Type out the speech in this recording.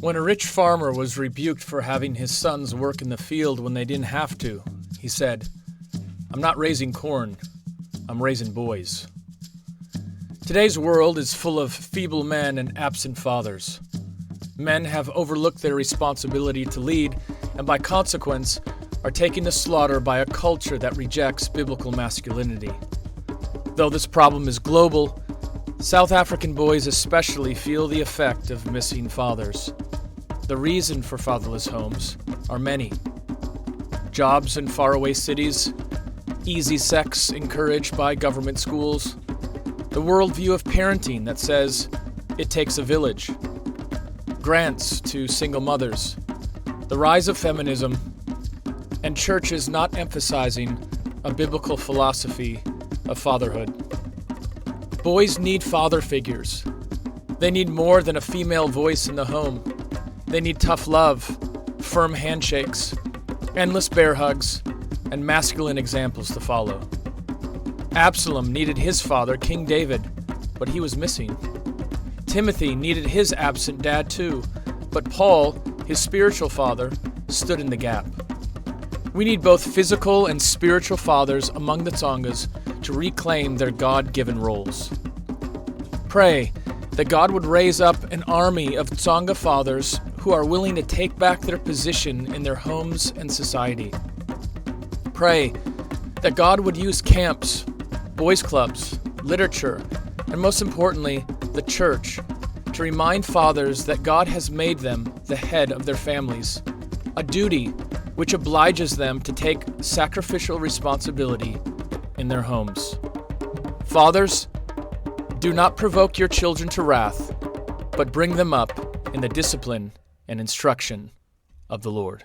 When a rich farmer was rebuked for having his sons work in the field when they didn't have to, he said, "I'm not raising corn, I'm raising boys." Today's world is full of feeble men and absent fathers. Men have overlooked their responsibility to lead, and by consequence, are taken to slaughter by a culture that rejects biblical masculinity. Though this problem is global, South African boys especially feel the effect of missing fathers. The reason for fatherless homes are many. Jobs in faraway cities, easy sex encouraged by government schools, the worldview of parenting that says it takes a village, grants to single mothers, the rise of feminism, and churches not emphasizing a biblical philosophy of fatherhood. Boys need father figures. They need more than a female voice in the home. They need tough love, firm handshakes, endless bear hugs, and masculine examples to follow. Absalom needed his father, King David, but he was missing. Timothy needed his absent dad too, but Paul, his spiritual father, stood in the gap. We need both physical and spiritual fathers among the Tsongas to reclaim their God-given roles. Pray that God would raise up an army of Tsonga fathers who are willing to take back their position in their homes and society. Pray that God would use camps, boys' clubs, literature, and most importantly, the church, to remind fathers that God has made them the head of their families, a duty which obliges them to take sacrificial responsibility in their homes. Fathers, do not provoke your children to wrath, but bring them up in the discipline and instruction of the Lord.